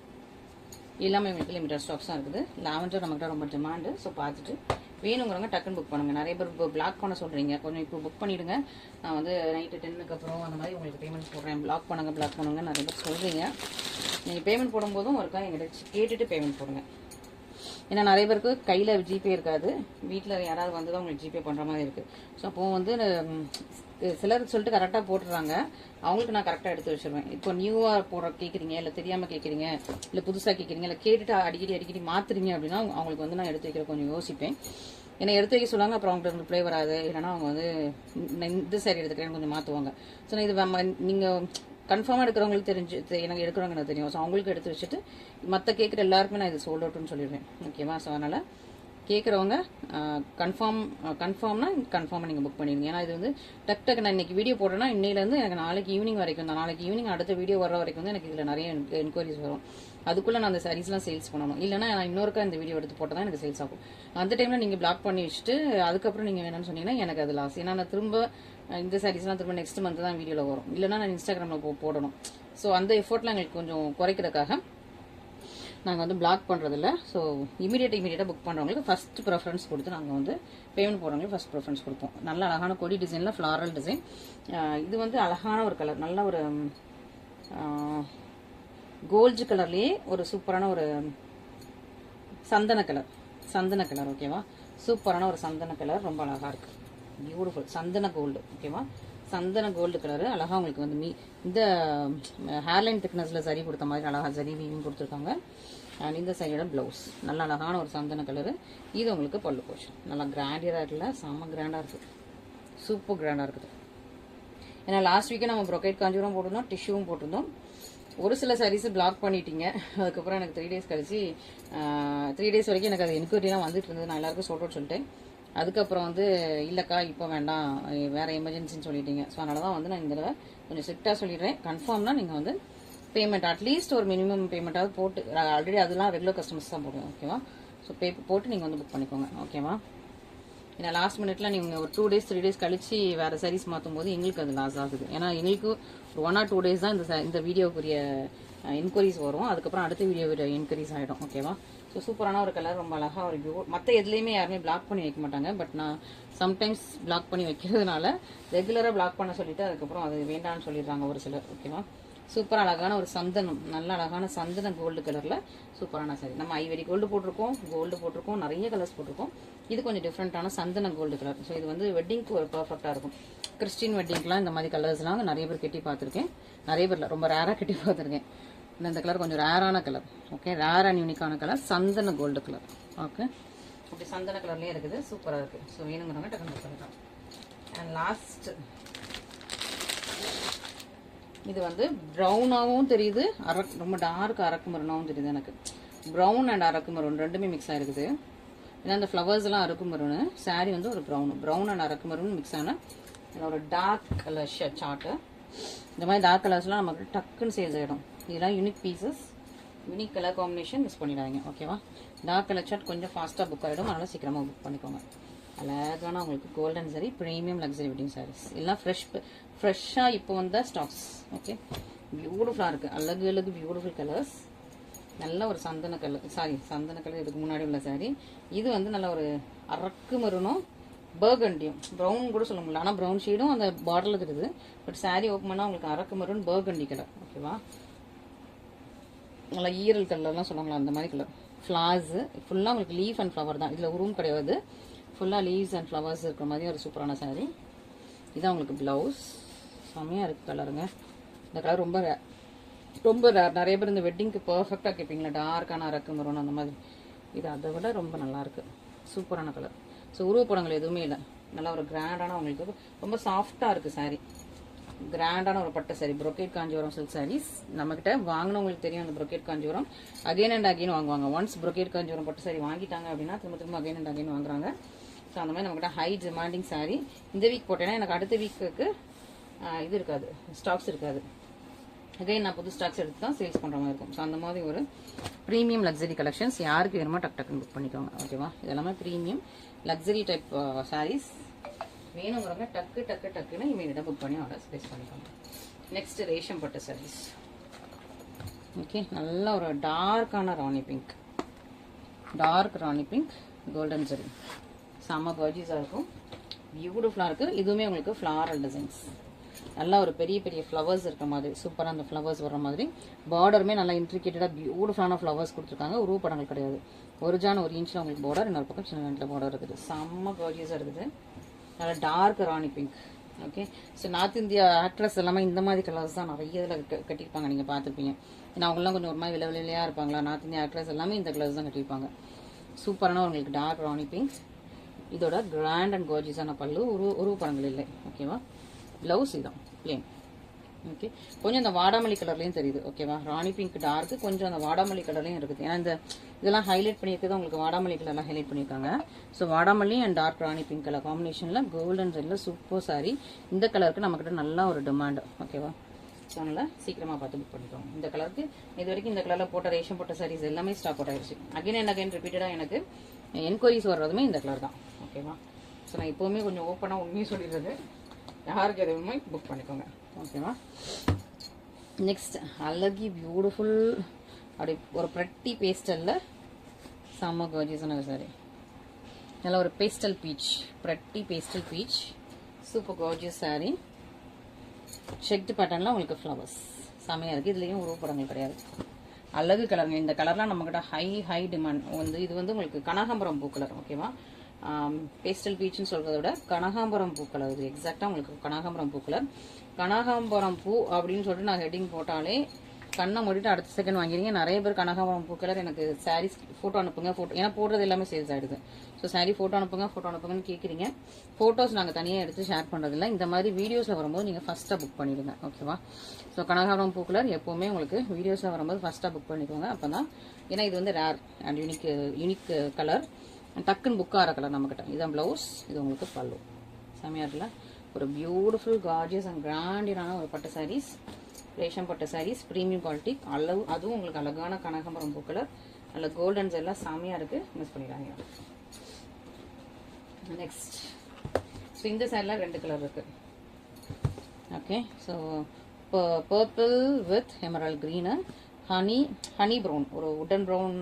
எல்லாமே உங்களுக்கு லிமிட்டட் ஸ்டாக்ஸ் தான் இருக்குது. லாவெண்டர் நம்மகிட்ட ரொம்ப டிமாண்டு. ஸோ பார்த்துட்டு வேணுங்கிறவங்க டக்குன்னு புக் பண்ணுங்கள். நிறைய பேர் பிளாக் பண்ண சொல்கிறீங்க, கொஞ்சம் இப்போ புக் பண்ணிவிடுங்க. நான் வந்து நைட்டு 10க்கு அப்புறம் அந்த மாதிரி உங்களுக்கு பேமெண்ட் போடுறேன், பிளாக் பண்ணுங்க நிறைய பேர் சொல்கிறீங்க. நீங்கள் பேமெண்ட் போடும்போதும் ஒருக்கா எங்கிட்ட கேட்டுட்டு பேமெண்ட் போடுங்க. ஏன்னா நிறைய பேருக்கு கையில் ஜிபே இருக்காது, வீட்டில் யாராவது வந்து தான் உங்களுக்கு ஜிபே பண்ணுற மாதிரி இருக்குது. ஸோ அப்போது வந்து சிலருக்கு சொல்லிட்டு கரெக்டாக போட்டுறாங்க, அவங்களுக்கு நான் கரெக்டாக எடுத்து வச்சுருவேன். இப்போ நியூவாக கேட்குறீங்க, இல்லை தெரியாமல் கேட்குறீங்க, இல்லை புதுசாக கேட்குறீங்க, இல்லை கேட்டுட்டு அடிக்கடி மாற்றுறீங்க அப்படின்னா அவங்களுக்கு வந்து நான் எடுத்து வைக்கிற கொஞ்சம் யோசிப்பேன். ஏன்னா எடுத்து வைக்க சொல்லுவாங்க, அப்புறம் அவங்களுக்கு ரிப்ளை வராது. இல்லைன்னா அவங்க வந்து இந்த சாரி எடுத்துக்கிறேன்னு கொஞ்சம் மாற்றுவாங்க. ஸோ நான் இது நீங்கள் கன்ஃபார்மாக எடுக்கிறவங்களுக்கு தெரிஞ்சு, எனக்கு எடுக்கிறவங்க எனக்கு தெரியும். ஸோ அவங்களுக்கு எடுத்து வச்சுட்டு மற்ற கேட்குற எல்லாருக்குமே நான் இது சோல்ட் அவுட்னு சொல்லிடுவேன். ஓகேவா, ஸோ அதனால் கேட்குறவங்க கன்ஃபார்ம்னா கன்ஃபார்மாக நீங்கள் புக் பண்ணிடுங்க. ஏன்னா இது வந்து டக்கு நான் இன்றைக்கி வீடியோ போடுறேன்னா இன்னையிலேருந்து எனக்கு நாளைக்கு ஈவினிங் வரைக்கும் தான். நாளைக்கு ஈவினிங் அடுத்த வீடியோ வர வரைக்கும் வந்து எனக்கு இதில் நிறைய என்கொயரிஸ் வரும். அதுக்குள்ளே நான் அந்த சாரீஸ்லாம் சேல்ஸ் பண்ணணும். இல்லைனா நான் இன்னொருக்கா இந்த வீடியோ எடுத்து போட்டால் தான் எனக்கு சேல்ஸ் ஆகும். அந்த டைமில் நீங்கள் பிளாக் பண்ணி வச்சுட்டு அதுக்கப்புறம் நீங்கள் வேணும்னு சொன்னீங்கன்னா எனக்கு அது லாஸ். ஏன்னா நான் திரும்ப இந்த சாரீஸ்லாம் திரும்ப நெக்ஸ்ட் மந்த் தான் வீடியோவில் வரும், இல்லைனா நான் இன்ஸ்டாகிராமில் போடணும். ஸோ அந்த எஃபோர்ட்லாம் எங்களுக்கு கொஞ்சம் குறைக்கிறதுக்காக நாங்கள் வந்து பிளாக் பண்ணுறதில்ல. ஸோ இமீடியட்டாக புக் பண்ணுறவங்களுக்கு ஃபஸ்ட் ப்ரெஃபரன்ஸ் கொடுத்து நாங்கள் வந்து பேமெண்ட் போடுறவங்களுக்கு ஃபஸ்ட் ப்ரெஃபரன்ஸ் கொடுப்போம். நல்ல அழகான கொடி டிசைனில் ஃப்ளாரல் டிசைன். இது வந்து அழகான ஒரு கலர், நல்ல ஒரு கோல்டு கலர்லேயே ஒரு சூப்பரான ஒரு சந்தன கலர். ஓகேவா, சூப்பரான ஒரு சந்தன கலர், ரொம்ப அழகாக இருக்குது, பியூட்டிஃபுல் சந்தன கோல்டு. ஓகேவா, சந்தன கோல்டு கலரு அழகாக உங்களுக்கு வந்து இந்த ஹேர்லைன் திக்னஸில் சரி கொடுத்த மாதிரி அழகாக சரி வீவிங் கொடுத்துருக்காங்க. அண்ட் இந்த சைடோட ப்ளவுஸ் நல்ல அழகான ஒரு சந்தன கலரு. இது உங்களுக்கு பல்லு போர்ஷன் நல்லா கிராண்டியராக இருக்குல்ல, செம்ம கிராண்டாக இருக்குது, சூப்பர் கிராண்டாக இருக்குது. ஏன்னா லாஸ்ட் வீக்கே நம்ம ப்ரொக்கைட் காஞ்சிபுரம் போட்டிருந்தோம், டிஷ்யூவும் போட்டிருந்தோம். ஒரு சில சாரீஸ் பிளாக் பண்ணிட்டீங்க. அதுக்கப்புறம் எனக்கு 3 days கழிச்சு 3 days வரைக்கும் எனக்கு அது என்கொயரிலாம் வந்துட்டு இருந்தது. நான் எல்லாருக்கும் சொல்லிட்டு சொல்லிட்டேன். அதுக்கப்புறம் வந்து இல்லைக்கா இப்போ வேண்டாம், வேறு எமர்ஜென்சின்னு சொல்லிட்டீங்க. ஸோ அதனால தான் வந்து நான் இந்த தடவை கொஞ்சம் ஸ்ட்ரிக்டாக சொல்லிடுறேன். கன்ஃபார்ம்னா நீங்கள் வந்து பேமெண்ட் அட்லீஸ்ட் ஒரு மினிமம் பேமெண்ட்டாவது போட்டு, ஆல்ரெடி அதெல்லாம் ரெகுலர் கஸ்டமர்ஸ் தான் போடுவேன். ஓகேவா, ஸோ போட்டு நீங்கள் வந்து புக் பண்ணிக்கோங்க. ஓகேவா, ஏன்னா லாஸ்ட் மினிட்ல நீங்கள் ஒரு 2 days 3 days கழிச்சு வேறு சாரீஸ் மாற்றும் போது எங்களுக்கு அது லாஸ் ஆகுது. ஏன்னா எங்களுக்கு ஒரு 1 or 2 days தான் இந்த வீடியோக்குரிய என்கொயரிஸ் வரும். அதுக்கப்புறம் அடுத்த வீடியோ என்கொயரிஸ் ஆகிடும். ஓகேவா, ஸோ சூப்பரான ஒரு கலர், ரொம்ப அழகாக ஒரு வியூ. மற்ற எதுலேயுமே யாருமே பிளாக் பண்ணி வைக்க மாட்டாங்க. பட் நான் சம்டைம்ஸ் பிளாக் பண்ணி வைக்கிறதுனால ரெகுலராக பிளாக் பண்ண சொல்லிட்டு அதுக்கப்புறம் அது வேண்டான்னு சொல்லிடுறாங்க ஒரு சிலர். ஓகேவா, சூப்பர் அழகான ஒரு சந்தனம், நல்ல அழகான சந்தன கோல்டு கலரில் சூப்பரான சாரி. நம்ம ஐவரி கோல்டு போட்டிருக்கோம், நிறைய கலர்ஸ் போட்டிருக்கோம். இது கொஞ்சம் டிஃப்ரெண்ட்டான சந்தன கோல்டு கலர். ஸோ இது வந்து வெட்டிங்க்கு ஒரு பர்ஃபெக்டாக இருக்கும். கிறிஸ்டின் வெட்டிங்க்குலாம் இந்த மாதிரி கலர்ஸ்லாம் நிறைய பேர் கட்டி பார்த்துருக்கேன். நிறைய பேரில் ரொம்ப ரேராக கட்டி பார்த்துருக்கேன். இந்த கலர் கொஞ்சம் ரேரான கலர். ஓகே, ரேர் அண்ட் யூனிக்கான கலர் சந்தன கோல்டு கலர். ஓகே, அப்படி சந்தன கலர்லேயே இருக்குது, சூப்பராக இருக்குது. ஸோ வேணுங்கிறவங்க டக்குனு பண்ணிக்கலாம். அண்ட் லாஸ்ட் இது வந்து ப்ரௌனாகவும் தெரியுது, ரொம்ப டார்க் அரக்கு மருனாகவும் தெரியுது. எனக்கு ப்ரௌன் அண்ட் அரக்கு மருன் ரெண்டுமே மிக்ஸ் ஆகிருக்குது. ஏன்னா இந்த ஃப்ளவர்ஸ்லாம் அரக்கு மருன்னு, சாரீ வந்து ஒரு brown and Araku maroon mix ஆன ஒரு டார்க் கலர் சார்ட்டு. இந்த மாதிரி டார்க் கலர்ஸ்லாம் நமக்கு டக்குன்னு சேல்ஸ் ஆகிடும். இதெல்லாம் unique pieces, unique colour combination miss பண்ணிடாதீங்க. ஓகேவா, டார்க் கலர் சார்ட் கொஞ்சம் ஃபாஸ்ட்டாக புக் ஆகிடும், அதனால் சீக்கிரமாக புக் பண்ணிக்கோங்க. அழகான உங்களுக்கு golden saree, premium luxury wedding sarees எல்லாம் ஃப்ரெஷ்ஷாக இப்போ வந்த ஸ்டாக்ஸ். ஓகே, பியூட்டிஃபுல்லாக இருக்குது, அழகு பியூட்டிஃபுல் கலர்ஸ். நல்ல ஒரு சந்தன கலர் இதுக்கு முன்னாடி உள்ள சாரி. இது வந்து நல்ல ஒரு அரக்கு மருனும் பர்கண்டியும், ப்ரௌன் கூட சொல்ல முடியல, ஆனால் ப்ரௌன் ஷேடும் அந்த பாட்டில் இருக்குது. பட் சாரீ ஓப்பன் பண்ணால் உங்களுக்கு அரக்கு மருன் பர்கண்டி கலர். ஓகேவா, நல்லா ஈரல் கலர்லாம் சொல்லுவாங்களா அந்த மாதிரி கலர். ஃப்ளார்ஸு ஃபுல்லாக உங்களுக்கு லீஃப் அண்ட் ஃப்ளவர் தான், இதில் ரூம் கிடையாது, ஃபுல்லாக லீவ்ஸ் அண்ட் ஃப்ளவர்ஸ் இருக்கிற மாதிரி ஒரு சூப்பரான சாரீ. இதான் உங்களுக்கு ப்ளவுஸ், செம்மையாக இருக்குது கலருங்க. இந்த கலர் ரொம்ப ரேர். நிறைய பேர் இந்த வெட்டிங்க்கு பர்ஃபெக்டாக கேட்பீங்களா, டார்க்கான அரக்கு மருன் அந்த மாதிரி. இது அதை விட ரொம்ப நல்லாயிருக்கு, சூப்பரான கலர். ஸோ உருவப்படங்கள் எதுவுமே இல்லை, நல்லா ஒரு கிராண்டான உங்களுக்கு ரொம்ப சாஃப்டாக இருக்குது சாரீ. கிராண்டான ஒரு பட்டு சாரி, ப்ரொக்கேட் காஞ்சிபுரம் சில்க் சாரீஸ். நம்மகிட்ட வாங்கினவங்களுக்கு தெரியும் அந்த brocade Kanchipuram. Again and again வாங்குவாங்க. ஒன்ஸ் ப்ரொக்கேட் காஞ்சிபுரம் பட்டு சாரி வாங்கிட்டாங்க அப்படின்னா திரும்ப அகைன் அண்ட் அகைன் வாங்குறாங்க. ஸோ அந்த மாதிரி நம்மகிட்ட ஹை டிமாண்டிங் சாரீ. இந்த வீக் போட்டேன்னா எனக்கு அடுத்த வீக்குக்கு இது இருக்காது, ஸ்டாக்ஸ் இருக்காது. அகைன் நான் புது ஸ்டாக்ஸ் எடுத்து தான் சேல்ஸ் பண்ணுற மாதிரி இருக்கும். ஸோ அந்த மாதிரி ஒரு ப்ரீமியம் லக்ஸரி கலெக்ஷன்ஸ் யாருக்கு வேணுமோ டக்குன்னு புக் பண்ணிக்கோங்க. ஓகேவா, இதெல்லாமே ப்ரீமியம் லக்ஸரி டைப் சாரீஸ். வேணுங்கிறவங்க டக்குன்னு இமீடியட்டாக புக் பண்ணி ஆர்டர் ஸ்பேஸ் பண்ணிக்கோங்க. நெக்ஸ்ட் ரேஷம் பட்டு சாரீஸ். ஓகே, நல்ல ஒரு டார்க்கான ராணி பிங்க், கோல்டன் சரி, செம்ம கர்ஜிஸாக இருக்கும், பியூட்டிஃபுல்லாக இருக்குது. இதுவுமே உங்களுக்கு ஃப்ளாரல் டிசைன்ஸ், நல்லா ஒரு பெரிய ஃப்ளவர்ஸ் இருக்கிற மாதிரி, சூப்பராக அந்த ஃப்ளவர்ஸ் வர மாதிரி. பார்டருமே நல்லா இன்ட்ரிகேட்டடாக பியூட்டிஃபுல்லான ஃப்ளவர்ஸ் கொடுத்துருக்காங்க. உருவப்படங்கள் கிடையாது. 1 இன்ச்சில் உங்களுக்கு பார்டர், இன்னொரு பக்கம் சின்ன நேரத்தில் பார்டர் இருக்குது. செம்ம கர்ஜிஸாக இருக்குது, நல்லா dark rani pink. Okay, so north India actress எல்லாமே இந்த மாதிரி கலர்ஸ் தான் நிறைய இதில் கட்டியிருப்பாங்க, நீங்கள் பார்த்துருப்பீங்க. ஏன்னா அவங்களாம் கொஞ்சம் ஒரு மாதிரி விலையாக இருப்பாங்களா, நார்த் இந்தியா ஆக்ட்ரஸ் எல்லாமே இந்த கலர்ஸ் தான் கட்டியிருப்பாங்க. சூப்பரான உங்களுக்கு டார்க் ராணி பிங்க். இதோட கிராண்ட் அண்ட் கார்ஜியஸான பல்லு, உருவப்படங்கள் இல்லை. ஓகேவா, ப்ளவுஸ் இதுதான் பிளேன். ஓகே, கொஞ்சம் அந்த வாடாமல்லி கலர்லேயும் தெரியுது. ஓகேவா, ராணி பிங்க் டார்க்கு, கொஞ்சம் அந்த வாடாமல்லி கலர்லையும் இருக்குது. ஏன்னா இதெல்லாம் ஹைலைட் பண்ணியிருக்கிறது உங்களுக்கு வாடாமல்லி கலர்லாம் ஹைலைட் பண்ணியிருக்காங்க. ஸோ வாடாமல்லி and dark rani pink colour காம்பினேஷனில் கோல்டன் ரெட்டில் சூப்பர் சாரி. இந்த கலருக்கு நம்மக்கிட்ட நல்ல ஒரு டிமாண்ட். ஓகேவா, ஸோ அதனால் சீக்கிரமாக பார்த்து புக் பண்ணிக்கோங்க. இந்த கலருக்கு இது வரைக்கும் இந்த கலரில் போட்ட ரேஷன் போட்ட சாரீஸ் எல்லாமே ஸ்டாக் அவுட் ஆயிடுச்சு. அகைன் அண்ட் அகைன் ரிப்பீட்டடாக எனக்கு என்கொயரிஸ் வர்றதுமே இந்த கலர் தான். ஓகேவா, ஸோ நான் எப்போவுமே கொஞ்சம் ஓப்பனாக உண்மையாக சொல்லிடுறது. யாருக்கு எது வேணுமோ புக் பண்ணிக்கோங்க. ஓகேவா? நெக்ஸ்ட் அழகி பியூட்டிஃபுல் அப்படி ஒரு ப்ரெட்டி பேஸ்டலில் செம்ம கார்ஜியஸான சாரி. நல்ல ஒரு pastel beach, pretty pastel beach, super gorgeous sorry. Checked பேட்டர்னில் உங்களுக்கு ஃப்ளவர்ஸ் செம்மையாக இருக்குது. இதுலேயும் உருவப்படங்கள் கிடையாது. அழகு கலருங்க. இந்த கலர்லாம் நம்மக்கிட்ட ஹை டிமாண்ட் வந்து. இது வந்து உங்களுக்கு கனகாம்பரம் பூ கலர். ஓகேவா? பேஸ்டல் பீச்சுன்னு சொல்கிறத விட கனகாம்பரம் பூ கலர். இது எக்ஸாக்டாக உங்களுக்கு கனகாம்பரம் பூ கலர். கனகாம்பரம் பூ அப்படின்னு சொல்லிட்டு நான் ஹெட்டிங் போட்டாலே கண்ணை மூடிட்டு அடுத்த செகண்ட் வாங்கிடுங்க. நிறைய பேர் கனகாம்பரம் பூ கலர் எனக்கு சாரீஸ் ஃபோட்டோ அனுப்புங்க, ஃபோட்டோ ஏன்னா போடுறது எல்லாமே சேல்ஸ் ஆகிடுது. ஸோ சாரீ ஃபோட்டோ அனுப்புங்கன்னு கேட்குறீங்க. ஃபோட்டோஸ் நாங்கள் தனியாக எடுத்து ஷேர் பண்ணுறதில்ல. இந்த மாதிரி வீடியோஸில் வரும்போது நீங்கள் ஃபஸ்ட்டாக புக் பண்ணிவிடுங்க. ஓகேவா? ஸோ கனகாம்பரம் பூ கலர் எப்போவுமே உங்களுக்கு வீடியோஸில் வரும்போது ஃபஸ்ட்டாக புக் பண்ணிக்கோங்க. அப்போ தான், ஏன்னா இது வந்து ரேர் அண்ட் யூனிக் கலர், டக்குன்னு புக் ஆகிற கலர் நம்மக்கிட்ட. இதுதான் ப்ளவுஸ், இது உங்களுக்கு பல்லு. செம்மையாக இருக்குல்ல? ஒரு பியூட்டிஃபுல் கார்ஜியஸ் அண்ட் கிராண்டியரான ஒரு பட்டு சாரீஸ், ரேஷம் பட்டு சாரீஸ், ப்ரீமியம் குவாலிட்டி. அதுவும் உங்களுக்கு அழகான கனகாம்பரம் பூ கலர், நல்ல கோல்டன்ஸ் எல்லாம் செம்மையாக இருக்குது. மிஸ் பண்ணிடுறாங்க. நெக்ஸ்ட் ஸோ இந்த சாரியில் 2 கலர் இருக்குது. Okay, so purple with emerald green, honey brown, ஒரு உட்டன் ப்ரௌன்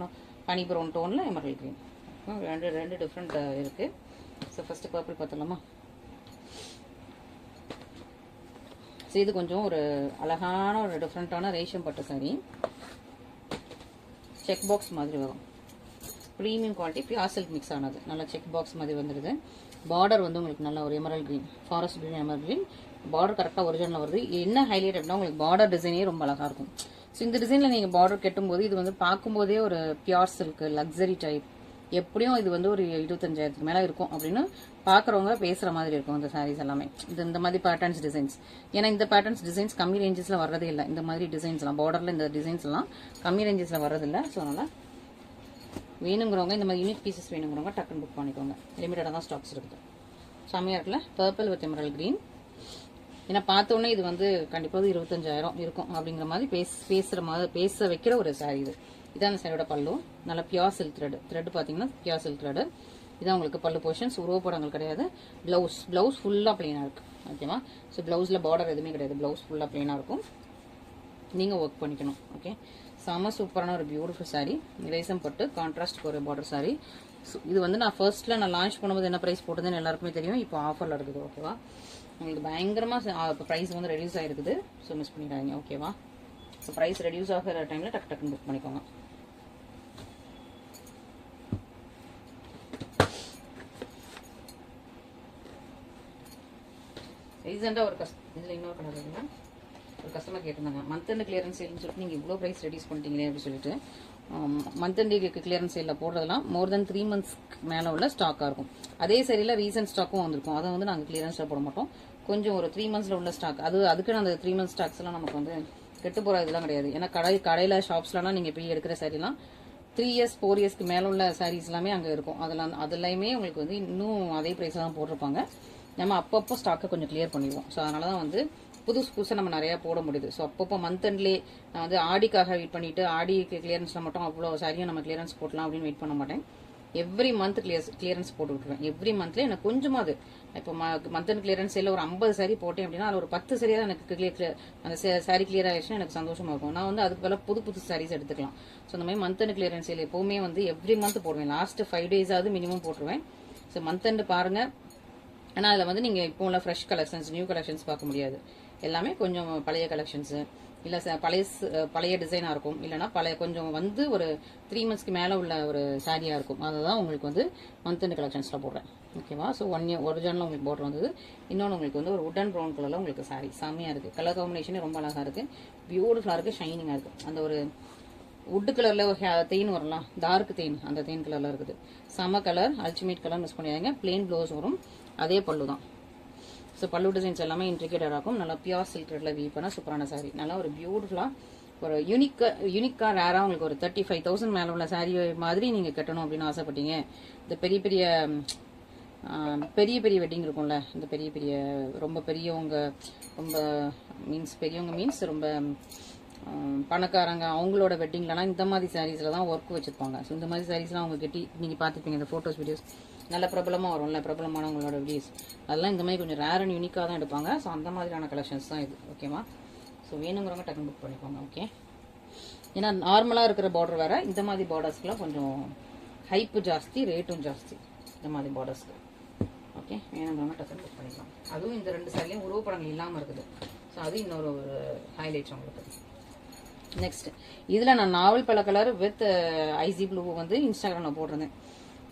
ஹனி ப்ரௌன் டோனில் எமரல் க்ரீன். ரெண்டு டிஃப்ரெண்ட் இருக்குது. ஸோ ஃபஸ்ட்டு பர்பிள் பார்த்துலாமா? ஸோ இது கொஞ்சம் ஒரு அழகான ஒரு டிஃப்ரெண்ட்டான ரேஷம் பட்டு சாரி. செக் பாக்ஸ் மாதிரி வரும். Premium quality, pure silk mix ஆனது. நல்லா செக் பாக்ஸ் மாதிரி வந்துடுது. பார்டர் வந்து உங்களுக்கு நல்ல ஒரு Emerald green, forest green, Emerald green. Border கரெக்டாக ஒரிஜினலாக வருது. என்ன ஹைலைட் அப்படின்னா உங்களுக்கு பார்டர் டிசைனே ரொம்ப அழகாக இருக்கும். ஸோ இந்த டிசைனில் நீங்கள் பார்டர் கட்டும்போது இது வந்து பார்க்கும்போதே ஒரு பியூர் சில்க் லக்ஸரி டைப். எப்படியும் இது வந்து ஒரு 25,000 மேலே இருக்கும் அப்படின்னு பார்க்குறவங்க பேசுகிற மாதிரி இருக்கும் இந்த சாரீஸ் எல்லாமே. இந்த மாதிரி பேட்டர்ன்ஸ் டிசைன்ஸ், ஏன்னா இந்த பேட்டர்ன்ஸ் டிசைன்ஸ் கம்மி ரேஞ்சஸில் வர்றதே இல்லை. இந்த மாதிரி டிசைன்ஸ்லாம் பார்டரில் இந்த டிசைன்ஸ்லாம் கம்மி ரேஞ்சஸில் வர்றதில்லை. ஸோ அதனால் வேணுங்கிறவங்க, இந்த மாதிரி யூனிக் பீசஸ் வேணுங்கிறவங்க டக்குன்னு புக் பண்ணிக்கோங்க. லிமிட்டடாக தான் ஸ்டாக்ஸ் இருக்குது. செம்மையாக இருக்குல்ல? Purple with Emerald green. ஏன்னா பார்த்தோன்னே இது வந்து கண்டிப்பாக 25,000 இருக்கும் அப்படிங்கிற மாதிரி பேச வைக்கிற ஒரு சாரீ இது. இதான் அந்த சாரியோட பல்லு. நல்ல பியூர் சில்க் த்ரெட் பார்த்தீங்கன்னா பியூர் சில்க் த்ரெட். இதான் உங்களுக்கு பல்லு போர்ஷன்ஸ். உருவப்படங்கள் கிடையாது. ப்ளவுஸ் ஃபுல்லாக பிளெயினாக இருக்குது. ஓகேவா? ஸோ ப்ளவுஸில் பார்டர் எதுவுமே கிடையாது. ப்ளவுஸ் ஃபுல்லாக பிளெயினாக இருக்கும். நீங்கள் ஒர்க் பண்ணிக்கணும். ஓகே, செம சூப்பரான ஒரு பியூட்டிஃபுல் சாரீ. ரேசம் பட்டு கான்ட்ராஸ்ட் ஒரு பார்டர் சாரீ. ஸோ இது வந்து நான் ஃபர்ஸ்ட்டில் நான் லான்ச் பண்ணும்போது என்ன ப்ரைஸ் போட்டதுன்னு எல்லாருக்குமே தெரியும். இப்போ ஆஃபரில் இருக்குது. ஓகேவா? உங்களுக்கு பயங்கரமாக இப்போ ப்ரைஸ் வந்து ரெடியூஸ் ஆகிருக்குது. ஸோ மிஸ் பண்ணிடாதீங்க. ஓகேவா? ஸோ ப்ரைஸ் ரெடியூஸ் ஆகிற டைமில் டக்குன்னு புக் பண்ணிக்கோங்க. ரீசெண்டாக இதில் இன்னொரு கலர் இருக்குங்க. ஒரு கஸ்டமர் கேட்டிருந்தாங்க, மந்த் அண்ட் கிளியரன்ஸ் சேல்னு சொல்லிட்டு நீங்கள் இவ்வளோ ப்ரைஸ் ரெடியூஸ் பண்ணிட்டீங்களே அப்படின்னு சொல்லிட்டு. மந்த் அண்ட் கிளியரன்ஸ் சேலில் போடுறதுலாம் மோர் தென் 3 monthsக்கு மேலே உள்ள ஸ்டாக்காக இருக்கும். அதே சரியில் ரீசன்ட் ஸ்டாக்கும் வந்திருக்கும். அதை வந்து நாங்கள் கிளியரன்ஸில் போட மாட்டோம். கொஞ்சம் ஒரு 3 monthsல உள்ள ஸ்டாக், அதுக்குன்னு அந்த 3 months ஸ்டாக்ஸ் எல்லாம் நமக்கு வந்து கெட்டு போகிற இதெல்லாம் கிடையாது. ஏன்னா கடையில் ஷாப்ஸ்லாம் நீங்கள் போய் எடுக்கிற சாரீலாம் 3 years 4 yearsக்கு மேலே உள்ள சாரீஸ் எல்லாமே அங்கே இருக்கும். அதெல்லாமே உங்களுக்கு வந்து இன்னும் அதே ப்ரைஸில் தான் போட்டிருப்பாங்க. நம்ம அப்பப்போ ஸ்டாக்கை கொஞ்சம் கிளியர் பண்ணிடுவோம். ஸோ அதனால தான் வந்து புதுசாக நம்ம நிறையா போட முடியுது. ஸோ அப்பப்போ மந்த் எண்ட்லேயே நான் வந்து ஆடிக்காக வெயிட் பண்ணிவிட்டு ஆடிக்கு கிளியரன்ஸில் மட்டும் அவ்வளோ சரியாக நம்ம கிளியரன்ஸ் போடலாம் அப்படின்னு வெயிட் பண்ண மாட்டேன். எவ்ரி மந்த் கிளியரன்ஸ் போட்டு விட்டுருவேன். எவ்ரி மந்த்லேயே எனக்கு கொஞ்சமாவது, இப்போ மந்த் அண்ட் கிளியரன்ஸ் சேலில் ஒரு 50 சாரீ போட்டேன் அப்படின்னா அதில் ஒரு 10 சரியாக எனக்கு அந்த சாரீ கிளியர் ஆகிடுச்சுன்னா எனக்கு சந்தோஷமாக இருக்கும். நான் வந்து அதுக்கு பதிலாக புது சாரீஸ் எடுத்துக்கலாம். ஸோ அந்த மாதிரி மந்த் அண்ட் கிளியரன்ஸ் சேல் எப்போவுமே வந்து எவ்ரி மந்த் போடுவேன். லாஸ்ட் 5 days மினிமம் போட்டுருவேன். ஸோ மந்த் அண்ட் பாருங்கள். ஆனால் அதில் வந்து நீங்கள் இப்போ உள்ள ஃப்ரெஷ் கலெக்ஷன்ஸ், நியூ கலெக்ஷன்ஸ் பார்க்க முடியாது. எல்லாமே கொஞ்சம் பழைய கலெக்ஷன்ஸு, இல்லை பழைய டிசைனாக இருக்கும். இல்லைனா கொஞ்சம் வந்து ஒரு 3 monthsக்கு மேலே உள்ள ஒரு சாரியாக இருக்கும். அதை தான் உங்களுக்கு வந்து மந்த் அண்ட் கலெக்ஷன்ஸில் போடுறேன். ஓகேவா? ஸோ 1 year ஒரிஜினலாக உங்களுக்கு போட்டு வந்தது. இன்னொன்று உங்களுக்கு வந்து ஒரு உட்டன் ப்ரௌன் கலரில் உங்களுக்கு சாரீ செம்மையாக இருக்குது. கலர் காம்பினேஷனே ரொம்ப அழகாக இருக்குது. பியூட்டிஃபுல்லாக இருக்குது. ஷைனிங்காக இருக்குது. அந்த ஒரு உட்டு கலரில் ஒரு தேன் வரலாம், டார்க் தேன், அந்த தேன் கலரில் இருக்குது. செம கலர், அல்டிமேட் கலர். மிஸ் பண்ணிடுங்க. பிளெயின் ப்ளவுஸ் வரும். அதே பல்லு தான். ஸோ பல்லு டிசைன்ஸ் எல்லாமே இன்ட்ரிகேட்டடாக இருக்கும். நல்லா பியூர் சில்க் த்ரெட்ல வீவ் பண்ண சூப்பரான சாரீ. நல்லா ஒரு பியூட்டிஃபுல்லாக ஒரு யூனிக்காக ரேராக உங்களுக்கு ஒரு 35,000 மேலே உள்ள சாரீ மாதிரி நீங்கள் கட்டணும் அப்படின்னு ஆசைப்பட்டீங்க. இந்த பெரிய வெட்டிங் இருக்கும்ல, இந்த ரொம்ப பெரியவங்க, ரொம்ப பணக்காரங்க அவங்களோட வெட்டிங்லலாம் இந்த மாதிரி சாரீஸில் தான் ஒர்க் வச்சுருப்பாங்க. ஸோ இந்த மாதிரி சாரீஸ்லாம் அவங்க கட்டி நீங்கள் பார்த்துருப்பீங்க இந்த ஃபோட்டோஸ் வீடியோஸ். நல்ல பிரபலமாக வரும்ல, பிரபலமானவங்களோட வீடியோஸ் அதெல்லாம் இந்த மாதிரி கொஞ்சம் ரேர் அண்ட் யூனிக்காக தான் எடுப்பாங்க. ஸோ அந்த மாதிரியான கலெக்ஷன்ஸ் தான் இது. ஓகேவா? ஸோ வேணுங்கிறவங்க டக்குன்னு புக் பண்ணிக்கோங்க. ஓகே, ஏன்னா நார்மலாக இருக்கிற பார்டர் வேறு, இந்த மாதிரி பார்டர்ஸ்க்குலாம் கொஞ்சம் ஹைப்பு ஜாஸ்தி, ரேட்டும் ஜாஸ்தி இந்த மாதிரி பார்டர்ஸ்க்கு. ஓகே, வேணுங்கிறவங்க டக்குன்னு புக் பண்ணிக்கலாம். அதுவும் இந்த 2 சாரிலையும் உருவப்படங்கள் இல்லாமல் இருக்குது. ஸோ அது இன்னொரு ஒரு ஹைலைட்ஸ் உங்களுக்கு. நெக்ஸ்ட், இதில் நான் நாவல் பல கலர் வித் ஐசி ப்ளூ வந்து இன்ஸ்டாகிராமில் போட்டிருந்தேன்.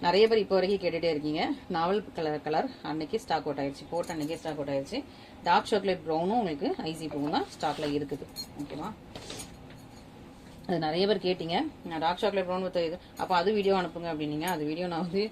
நிறைய பேர் இப்போ வரைக்கும் கேட்டுகிட்டே இருக்கீங்க. நாவல் கலர் அன்னைக்கு ஸ்டாக் அவுட் ஆயிடுச்சு, போட்டு அன்னைக்கே ஸ்டாக் அவுட் ஆயிடுச்சு. டார்க் சாக்லேட் ப்ரௌனும் உங்களுக்கு ஐசி ப்ளூவும் தான் ஸ்டாக்ல இருக்குது. ஓகேவா? அது நிறைய பேர் கேட்டீங்க, நான் டார்க் சாக்லேட் ப்ரௌன் வித் இது, அப்போ அது வீடியோ அனுப்புங்க அப்படின்னீங்க. அது வீடியோ நான் வந்து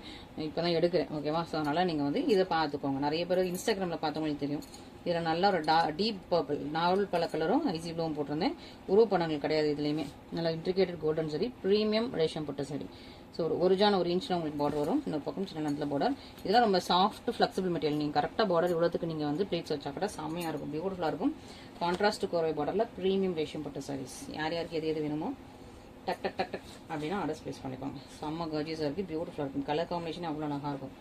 இப்போ தான் எடுக்கிறேன். ஓகேவா? ஸோ அதனால் நீங்கள் வந்து இதை பார்த்துக்கோங்க. நிறைய பேர் இன்ஸ்டாகிராமில் பார்த்தவங்களுக்கு தெரியும். இதில் நல்ல ஒரு டீப் பர்பிள் நாவல் பல கலரும் ஐசி ப்ளூவும் போட்டிருந்தேன். உருவப்படங்கள் கிடையாது இதுலேயுமே. நல்லா இன்ட்ரிகேட்டட் கோல்டன் சரி, ப்ரீமியம் ரேஷம் போட்ட சரி. ஸோ ஒரு ஜான் 1 இன்ச்சில் உங்களுக்கு பார்டர் வரும். இன்னொரு பக்கம் சின்ன லென்த்தில் பார்டர். இதெல்லாம் ரொம்ப சாஃப்ட் ஃப்ளெக்சிபிள் மெட்டீரியல். நீங்கள் கரெக்டாக பார்டர் இவ்வளோத்துக்கு நீங்கள் வந்து பிளேட்ஸ் வச்சா கூட செம்மையாக இருக்கும், பியூட்டிஃபுல்லாக இருக்கும். கான்ட்ராஸ்ட் கோரை பார்டரில் ப்ரீமியம் ரேஷம் போட்ட சாரீஸ். யார் யாருக்கு எது வேணுமோ டக் டக் டக் டக் அப்படின்னா ஆர்டர் ப்ளேஸ் பண்ணிக்கோங்க. செம்ம கர்ஜியஸாக இருக்குது, பியூட்டிஃபுல்லாக இருக்கும். கலர் காம்பினேஷன் அவ்வளோ அழகாக இருக்கும்.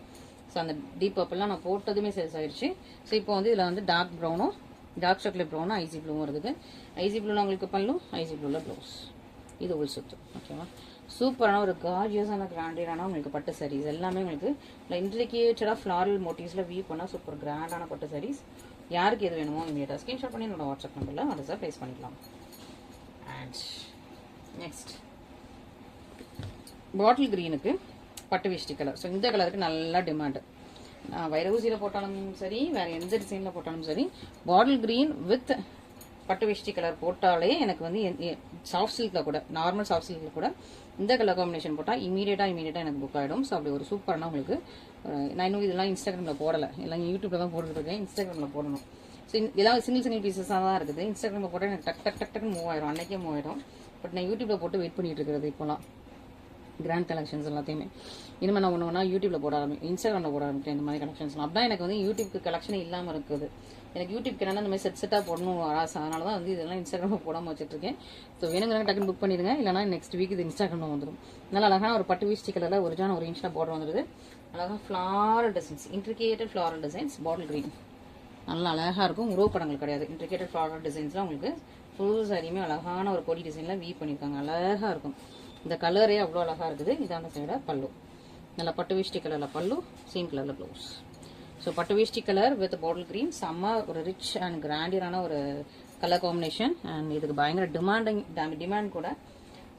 ஸோ அந்த டீப் பர்பிள்லாம் நான் போட்டதுமே சேல்ஸ் ஆயிடுச்சு. ஸோ இப்போ வந்து இதில் வந்து டார்க் ப்ரௌனும் டார்க் சாக்லேட் ப்ரௌனும் ஐசி ப்ளூவும் இருக்குது. ஐசி ப்ளூவில் உங்களுக்கு பல்லு, ஐசி ப்ளூவில் ப்ளவுஸ். இது உள் சுத்து. ஓகேவா? சூப்பரான ஒரு கார்ஜியஸான கிராண்டடான உங்களுக்கு பட்டு சாரீஸ் எல்லாமே உங்களுக்கு இன்ட்ரிகேட்டடாக ஃப்ளாரல் மோட்டிவ்ஸில் வியூ பண்ணால் சூப்பர் கிராண்டான பட்டு சாரீஸ். யாருக்கு எது வேணுமோ இமீடியட்டாக ஸ்க்ரீன்ஷாட் பண்ணி என்னோட வாட்ஸ்அப் நம்பரில் ஆர்டர்ஸாக ப்ளேஸ் பண்ணிக்கலாம். அண்ட் நெக்ஸ்ட், பாட்டில் கிரீனுக்கு பட்டு வேஷ்டி கலர். ஸோ இந்த கலருக்கு நல்லா டிமாண்டு. வைரூசியில் போட்டாலும் சரி, வேறு எந்த டிசைனில் போட்டாலும் சரி, பாட்டில் கிரீன் வித் பட்டு வேஷ்டி கலர் போட்டாலே எனக்கு வந்து சாஃப்ட் சில்கில் கூட, நார்மல் சாஃப்ட் சில்கில் கூட இந்த கலர் காம்பினேஷன் போட்டால் இமீடியட்டாக எனக்கு புக் ஆகிடும். ஸோ அப்படி ஒரு சூப்பரான உங்களுக்கு. நான் இன்னும் இதெல்லாம் இன்ஸ்டாகிராமில் போடலை, எல்லாம் யூடியூப்பில் தான் போட்டுருக்கேன். இன்ஸ்டாகிராமில் போடணும். ஸோ இதெல்லாம் சிங்கிள் பீசஸாக தான் இருக்குது. இன்ஸ்டாகிராமில் போட்டால் எனக்கு டக் டக் டக் டக்குன்னு மூவ் ஆயிடும், அன்றைக்கே மூவ் ஆயிடும். பட் நான் யூடியூப்பில் போட்டு வெயிட் பண்ணிட்டு இருக்கிறது இப்போலாம் கிராண்ட் கலெக்ஷன்ஸ் எல்லாத்தையுமே. இனிமேல் நான் ஒன்று யூடியூப்பில் போட இன்ஸ்டாகிராமில் போட ஆரம்பிக்கிறேன் இந்த மாதிரி கலெக்ஷன்ஸ்லாம். அப்படின்னா எனக்கு வந்து யூடியூப்க்கு கலெக்ஷன் இல்லாமல் இருக்குது. எனக்கு யூடியூப்க்கு என்னன்னா இந்த மாதிரி செட்டாக போடணும் ஆசை. அதனால தான் வந்து இதெல்லாம் இன்ஸ்டாகிராமில் போடாமல் வச்சுட்ருக்கேன். ஸோ வேணுங்கிறவங்க டக்குன்னு புக் பண்ணிடுங்க, இல்லைனா நெக்ஸ்ட் வீக் இது இன்ஸ்டாகிராமில் வந்துடும். நல்லா அழகான ஒரு பட்டு வேஷ்டி கலரில் ஒரு ஜான் 1 இன்ச்சில் பார்டர் வந்துடுது. அழகாக floral designs, intricated floral designs, bottle green நல்லா அழகாக இருக்கும். உருவப்படங்கள் கிடையாது, இன்ட்ரிகேட்டட் ஃப்ளாரல் டிசைன்ஸ்லாம் உங்களுக்கு ஃபுல் சாரியுமே அழகான ஒரு கொடி டிசைனில் வீ பண்ணியிருக்காங்க. அழகாக இருக்கும். இந்த கலரே அவ்வளோ அழகாக இருக்குது. இதான சைட பல்லு, நல்லா பட்டு வேஷ்டி கலரில் பல்லு, சேம் கலரில் ப்ளவுஸ். ஸோ பட்டு வேஷ்டி கலர் வித் பாட்டில் கிரீன், செம்ம ஒரு ரிச் அண்ட் கிராண்டியரான ஒரு கலர் காம்பினேஷன். அண்ட் இதுக்கு பயங்கர டிமாண்ட் கூட.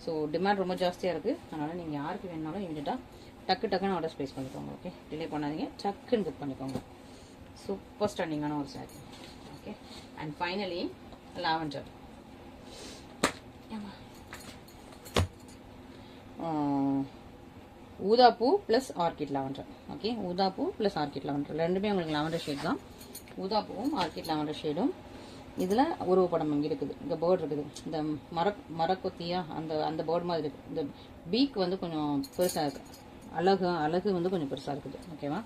ஸோ டிமாண்ட் ரொம்ப ஜாஸ்தியாக இருக்குது. அதனால் நீங்கள் யாருக்கு வேணுனாலும் இமீடியட்டாக டக்குன்னு ஆர்டர் ப்ளேஸ் பண்ணிக்கோங்க. ஓகே, டிலே பண்ணாதீங்க, டக்குன்னு புக் பண்ணிக்கோங்க. சூப்பர் ஸ்டாண்டிங்கான ஒரு sari. Okay, and finally lavender. ஊதாப்பூ ப்ளஸ் ஆர்கிட் லாவெண்டர். ஓகே, ஊதாப்பூ ப்ளஸ் ஆர்கிட் லாவெண்டர் ரெண்டுமே உங்களுக்கு லாவெண்டர் ஷேட் தான். ஊதாப்பூவும் ஆர்கிட் லாவெண்டர் ஷேடும். இதில் உருவப்படம் இங்கே இருக்குது, இந்த பேர்டு இருக்குது, இந்த மரக்கொத்தியா அந்த பேர்டு மாதிரி இருக்குது. இந்த பீக் வந்து கொஞ்சம் பெருசாக இருக்குது, அழகு வந்து கொஞ்சம் பெருசாக இருக்குது. ஓகேவா?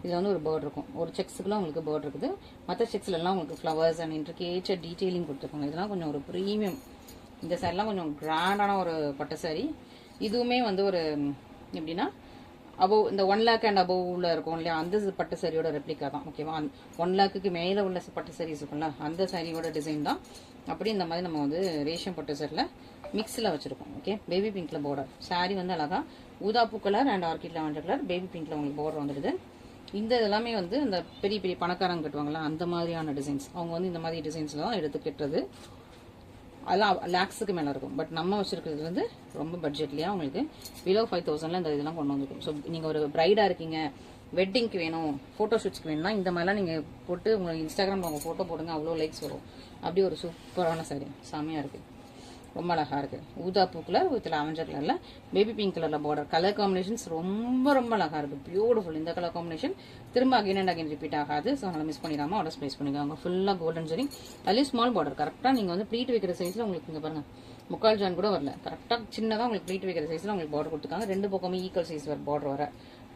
இதில் வந்து ஒரு பேர்டு இருக்கும். ஒரு செக்ஸுக்குலாம் உங்களுக்கு பேர்டு இருக்குது. மற்ற செக்ஸ்லாம் உங்களுக்கு ஃப்ளவர்ஸ் அண்ட் இன்ட்ரிகேட்டட் டீட்டெயிலிங் கொடுத்துருக்காங்க. இதெல்லாம் கொஞ்சம் ஒரு ப்ரீமியம். இந்த சாரிலாம் கொஞ்சம் கிராண்டான ஒரு பட்டு சாரி. இதுவுமே வந்து ஒரு எப்படின்னா அபவ் இந்த 1 lakh அண்ட் அபவ்ல இருக்கும் இல்லையா, அந்த பட்டு சாரியோட ரெப்ளிகா தான். ஓகேவா? 1 lakhக்கு மேலே உள்ள பட்டு சாரீஸ் இருக்கும்ல, அந்த சாரியோட டிசைன் தான். அப்படி இந்த மாதிரி நம்ம வந்து ரேஷம் பட்டு சாரியில் மிக்ஸில் வச்சுருக்கோம். ஓகே, பேபி பிங்க்கில் பார்டர். சாரி வந்து அழகாக ஊதாப்பூ colour and orchid lavender colour, baby பிங்க்கில் உங்களுக்கு பார்டர் வந்துடுது. இந்த எல்லாமே வந்து அந்த பெரிய பணக்காரங்க கட்டுவாங்களா அந்த மாதிரியான டிசைன்ஸ். அவங்க வந்து இந்த மாதிரி டிசைன்ஸில் தான் எடுத்து கட்டுறது. அதெல்லாம் லேக்ஸுக்கு மேலே இருக்கும். பட் நம்ம வச்சுருக்கிறது வந்து ரொம்ப பட்ஜெட்லேயே உங்களுக்கு பிலோ 5000 இந்த இதெல்லாம் கொண்டு வந்துருக்கும். ஸோ நீங்கள் ஒரு ப்ரைடாக இருக்கீங்க, வெட்டிங்க்கு வேணும், ஃபோட்டோ ஷூட்ஸ்க்கு வேணும்னா இந்த மாதிரிலாம் நீங்கள் போட்டு உங்கள் இன்ஸ்டாகிராமில் உங்கள் ஃபோட்டோ போடுங்க, அவ்வளோ லைக்ஸ் வரும். அப்படி ஒரு சூப்பரான சாரி, செம்மையாக இருக்குது, ரொம்ப அழகாக இருக்குது. ஊதாப்பூ கலர் வித் லாவெண்டர் கலரில் பேபி பிங்க் கலரில் பார்டர். கலர் காம்பினேஷன்ஸ் ரொம்ப அழகாக இருக்குது, பியூட்டிஃபுல். இந்த கலர் காம்பினேஷன் திரும்ப அகைன் அண்ட் அகைன் ரிப்பீட் ஆகாது. ஸோ அதனால் மிஸ் பண்ணிடாமல் ஆர்டர் ப்ளேஸ் பண்ணிக்கோங்க. ஃபுல்லாக கோல்டன் ஜரி, அதுலேயும் ஸ்மால் பார்டர். கரெக்டாக நீங்கள் வந்து ப்ளீட் வைக்கிற சைஸில் உங்களுக்கு இங்கே பாருங்கள், 3/4 ஜான் கூட வரல, கரெக்டாக சின்னதாக உங்களுக்கு ப்ளீட் வைக்கிற சைஸில் உங்களுக்கு பார்டர் கொடுத்துருக்காங்க. 2 பக்கமும் ஈக்குவல் சைஸ் பார்டர் வர.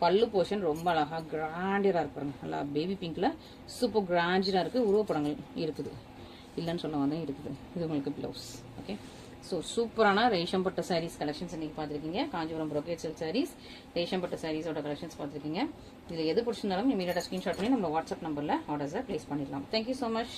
பல்லு போர்ஷன் ரொம்ப அழகாக கிராண்டியராக இருப்பாருங்க. நல்லா பேபி பிங்க்கில் சூப்பர் கிராண்டியராக இருக்குது. உருவப்படங்கள் இருக்குது, இல்லைன்னு சொல்ல வந்தேன், இருக்குது. இது உங்களுக்கு ப்ளவுஸ். ஓகே, ஸோ சூப்பரான ரேஷம் பட்டு சாரீஸ் கலெக்ஷன்ஸ் இன்னைக்கு பார்த்துருக்கீங்க. Kanchipuram brocade silk saris, racism பட்டு சாரீஸோட கலெக்ஷன்ஸ் பார்த்துருக்கீங்க. இதில் எது பிடிச்சிருந்தாலும் இமீடியட்டாக ஸ்க்ரீன்ஷாட் பண்ணி நம்ம வாட்ஸ்அப் நம்பரில் ஆர்டர்ஸை ப்ளேஸ் பண்ணிடலாம். Thank you so much.